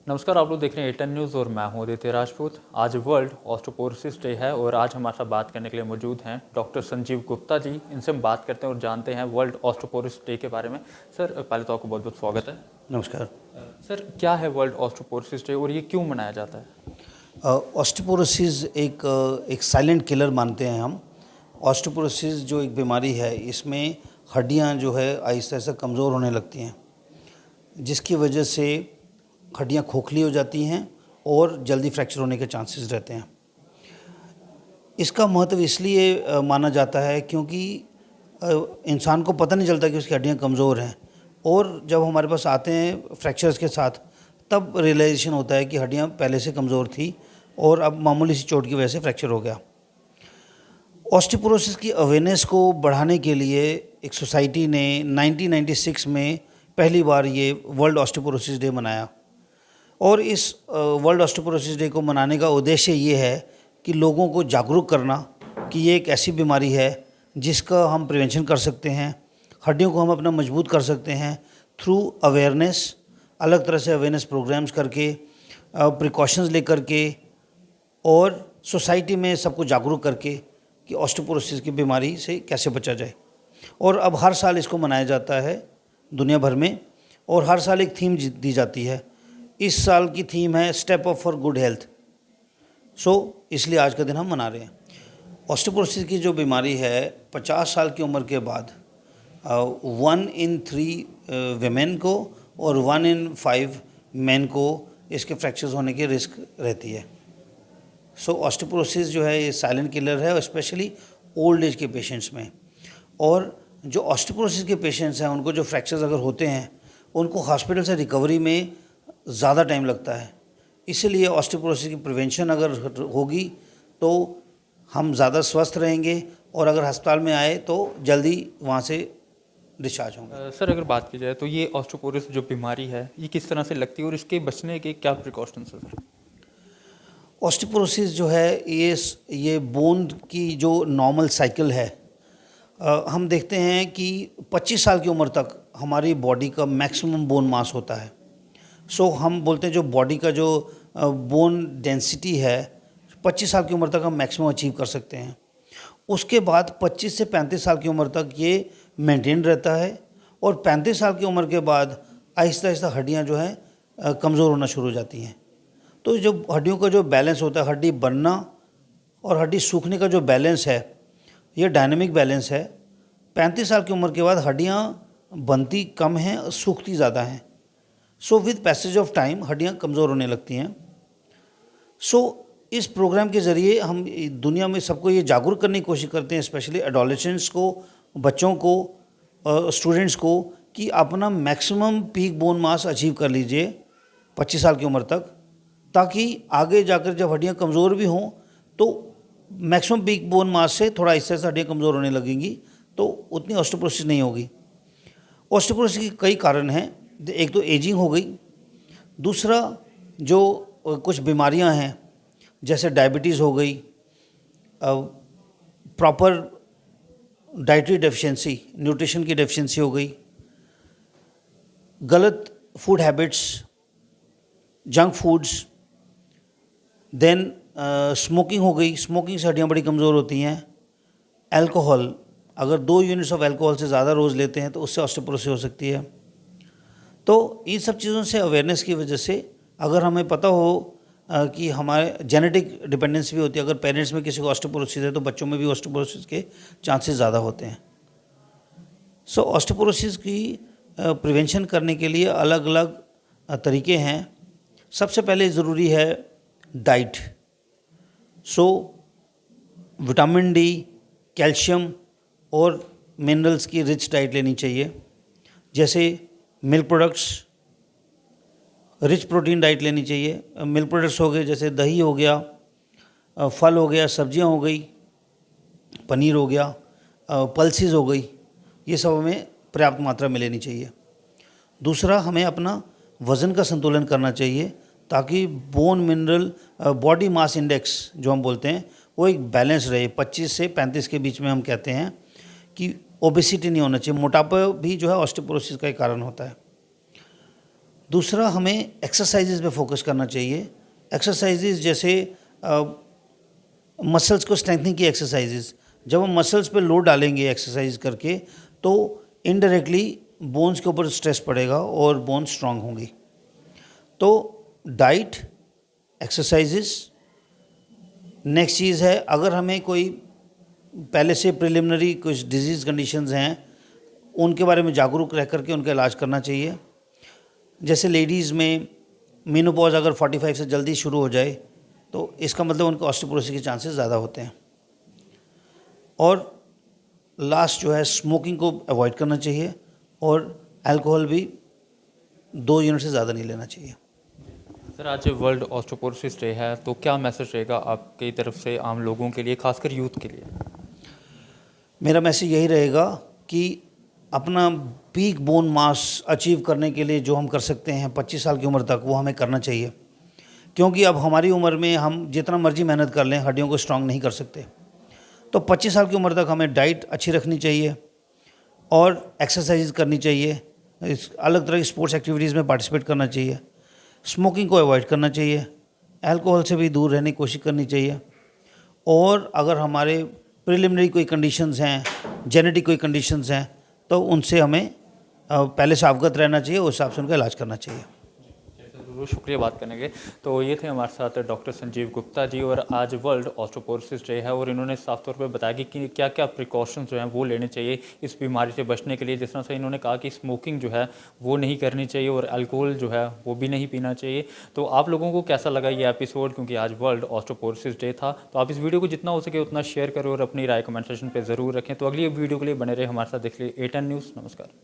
नमस्कार, आप लोग देख रहे हैं ए10 न्यूज़ और मैं हूं आदित्य राजपूत। आज वर्ल्ड ऑस्टियोपोरोसिस डे है और आज हमारे साथ बात करने के लिए मौजूद हैं डॉक्टर संजीव गुप्ता जी। इनसे हम बात करते हैं और जानते हैं वर्ल्ड ऑस्टियोपोरोसिस डे के बारे में। सर, पहले तो आपको बहुत बहुत स्वागत है। नमस्कार। सर, क्या है वर्ल्ड ऑस्टियोपोरोसिस डे और ये क्यों मनाया जाता है? ऑस्टियोपोरोसिस एक साइलेंट किलर मानते हैं हम। ऑस्टियोपोरोसिस जो एक बीमारी है, इसमें हड्डियां जो है आहिस्ता आहिस्ता कमज़ोर होने लगती हैं, जिसकी वजह से हड्डियां खोखली हो जाती हैं और जल्दी फ्रैक्चर होने के चांसेस रहते हैं। इसका महत्व इसलिए माना जाता है क्योंकि इंसान को पता नहीं चलता कि उसकी हड्डियां कमज़ोर हैं, और जब हमारे पास आते हैं फ्रैक्चर्स के साथ तब रियलाइजेशन होता है कि हड्डियां पहले से कमज़ोर थी और अब मामूली सी चोट की वजह से फ्रैक्चर हो गया। ऑस्टियोपोरोसिस की अवेयरनेस को बढ़ाने के लिए एक सोसाइटी ने 1996 में पहली बार ये वर्ल्ड ऑस्टियोपोरोसिस डे मनाया, और इस वर्ल्ड ऑस्टियोपोरोसिस डे को मनाने का उद्देश्य ये है कि लोगों को जागरूक करना कि ये एक ऐसी बीमारी है जिसका हम प्रिवेंशन कर सकते हैं, हड्डियों को हम अपना मजबूत कर सकते हैं थ्रू अवेयरनेस, अलग तरह से अवेयरनेस प्रोग्राम्स करके, प्रिकॉशंस लेकर के, और सोसाइटी में सबको जागरूक करके कि ऑस्टियोपोरोसिस की बीमारी से कैसे बचा जाए। और अब हर साल इसको मनाया जाता है दुनिया भर में, और हर साल एक थीम दी जाती है। इस साल की थीम है step up for good health. इसलिए आज का दिन हम मना रहे हैं। ऑस्टियोपोरोसिस की जो बीमारी है, 50 साल की उम्र के बाद 1 in 3 वेमेन को और 1 in 5 मेन को इसके फ्रैक्चर्स होने की रिस्क रहती है। ऑस्टियोपोरोसिस जो है ये साइलेंट किलर है, स्पेशली ओल्ड एज के पेशेंट्स में। और जो ऑस्टियोपोरोसिस के पेशेंट्स हैं, उनको जो फ्रैक्चर्स अगर होते हैं, उनको हॉस्पिटल से रिकवरी में ज़्यादा टाइम लगता है। इसीलिए ऑस्टियोपोरोसिस की प्रिवेंशन अगर होगी तो हम ज़्यादा स्वस्थ रहेंगे, और अगर अस्पताल में आए तो जल्दी वहाँ से डिस्चार्ज होंगे। सर, अगर बात की जाए तो ये ऑस्टियोपोरोसिस जो बीमारी है ये किस तरह से लगती है और इसके बचने के क्या प्रिकॉशंस है सर? ऑस्टियोपोरोसिस जो है ये बोन की जो नॉर्मल साइकिल है, हम देखते हैं कि 25 साल की उम्र तक हमारी बॉडी का मैक्सिमम बोन मास होता है। हम बोलते हैं जो बॉडी का जो बोन डेंसिटी है, 25 साल की उम्र तक हम मैक्सिमम अचीव कर सकते हैं। उसके बाद 25 से 35 साल की उम्र तक ये मेंटेन रहता है, और 35 साल की उम्र के बाद आहिस्ता आहिस्ता हड्डियाँ जो हैं कमज़ोर होना शुरू हो जाती हैं। तो जो हड्डियों का जो बैलेंस होता है, हड्डी बनना और हड्डी सूखने का जो बैलेंस है, ये डायनामिक बैलेंस है। 35 साल की उम्र के बाद हड्डियाँ बनती कम हैं, सूखती ज़्यादा हैं। विद पैसेज ऑफ टाइम हड्डियाँ कमज़ोर होने लगती हैं। इस प्रोग्राम के ज़रिए हम दुनिया में सबको ये जागरूक करने की कोशिश करते हैं, स्पेशली एडोलेसेंट्स को, बच्चों को, स्टूडेंट्स को, कि अपना maximum peak bone mass achieve कर लीजिए 25 साल की उम्र तक, ताकि आगे जाकर जब हड्डियाँ कमज़ोर भी हों तो मैक्सिमम पीक बोन मास से थोड़ा हिस्से से हड्डियाँ कमज़ोर होने लगेंगी, तो उतनी ऑस्टियोपोरोसिस नहीं होगी। ऑस्टियोपोरोसिस के कई कारण हैं। एक तो एजिंग हो गई, दूसरा जो कुछ बीमारियां हैं जैसे डायबिटीज़ हो गई, प्रॉपर डाइटरी डेफिशिएंसी, न्यूट्रिशन की डेफिशिएंसी हो गई, गलत food habits, junk foods, then smoking हो गई। स्मोकिंग से हड्डियाँ बड़ी कमज़ोर होती हैं। अल्कोहल, अगर 2 यूनिट्स ऑफ अल्कोहल से ज़्यादा रोज़ लेते हैं तो उससे ऑस्टियोपोरोसिस हो सकती है। तो इन सब चीज़ों से अवेयरनेस की वजह से, अगर हमें पता हो कि हमारे जेनेटिक डिपेंडेंस भी होती है, अगर पेरेंट्स में किसी को ऑस्टियोपोरोसिस है तो बच्चों में भी ऑस्टियोपोरोसिस के चांसेस ज़्यादा होते हैं। ऑस्टियोपोरोसिस की प्रिवेंशन करने के लिए अलग अलग तरीके हैं। सबसे पहले ज़रूरी है डाइट। विटामिन डी, कैल्शियम और मिनरल्स की रिच डाइट लेनी चाहिए, जैसे milk products, rich protein diet लेनी चाहिए। मिल्क प्रोडक्ट्स हो गए जैसे दही हो गया, फल हो गया, सब्जियां हो गई, पनीर हो गया, पल्सेस हो गई, ये सब हमें पर्याप्त मात्रा में लेनी चाहिए। दूसरा, हमें अपना वज़न का संतुलन करना चाहिए, ताकि bone mineral body mass index जो हम बोलते हैं वो एक बैलेंस रहे। 25 से 35 के बीच में हम कहते हैं कि ओबेसिटी नहीं होना चाहिए। मोटापा भी जो है ऑस्टियोपोरोसिस का एक कारण होता है। दूसरा, हमें एक्सरसाइजेज पे फोकस करना चाहिए। एक्सरसाइजेज जैसे मसल्स को स्ट्रेंथनिंग की एक्सरसाइजेज, जब हम मसल्स पे लोड डालेंगे एक्सरसाइज करके तो इनडायरेक्टली बोन्स के ऊपर स्ट्रेस पड़ेगा और बोन्स स्ट्रांग होंगी। तो डाइट, एक्सरसाइजेज। नेक्स्ट चीज़ है, अगर हमें कोई पहले से प्रिलिमिनरी कुछ डिजीज़ कंडीशंस हैं उनके बारे में जागरूक रह करके उनका इलाज करना चाहिए। जैसे लेडीज़ में मेनोपॉज अगर 45 से जल्दी शुरू हो जाए तो इसका मतलब उनके ऑस्टियोपोरोसिस के चांसेस ज़्यादा होते हैं। और लास्ट जो है, स्मोकिंग को अवॉइड करना चाहिए और अल्कोहल भी 2 यूनिट से ज़्यादा नहीं लेना चाहिए। सर, आज वर्ल्ड ऑस्टियोपोरोसिस डे है, तो क्या मैसेज रहेगा आपकी तरफ से आम लोगों के लिए, खासकर यूथ के लिए? मेरा मैसेज यही रहेगा कि अपना पीक बोन मास अचीव करने के लिए जो हम कर सकते हैं 25 साल की उम्र तक, वो हमें करना चाहिए। क्योंकि अब हमारी उम्र में हम जितना मर्जी मेहनत कर लें हड्डियों को स्ट्रांग नहीं कर सकते। तो 25 साल की उम्र तक हमें डाइट अच्छी रखनी चाहिए और एक्सरसाइज करनी चाहिए, इस अलग तरह की स्पोर्ट्स एक्टिविटीज़ में पार्टिसिपेट करना चाहिए, स्मोकिंग को अवॉइड करना चाहिए, अल्कोहल से भी दूर रहने की कोशिश करनी चाहिए। और अगर हमारे प्रिलिमिनरी कोई कंडीशंस हैं, जेनेटिक कोई कंडीशंस हैं, तो उनसे हमें पहले से अवगत रहना चाहिए, उस हिसाब से उनका इलाज करना चाहिए। बहुत शुक्रिया बात करने के। तो ये थे हमारे साथ डॉक्टर संजीव गुप्ता जी, और आज वर्ल्ड ऑस्टियोपोरोसिस डे है और इन्होंने साफ तौर पे बताया कि क्या क्या प्रिकॉशंस जो हैं वो लेने चाहिए इस बीमारी से बचने के लिए। जिस तरह से इन्होंने कहा कि स्मोकिंग जो है वो नहीं करनी चाहिए और अल्कोहल जो है वो भी नहीं पीना चाहिए। तो आप लोगों को कैसा लगा ये एपिसोड, क्योंकि आज वर्ल्ड ऑस्टियोपोरोसिस डे था, तो आप इस वीडियो को जितना हो सके उतना शेयर करें और अपनी राय कमेंट सेक्शन पर ज़रूर रखें। तो अगली वीडियो के लिए बने रहे हमारे साथ, देख लीजिए A10 न्यूज़। नमस्कार।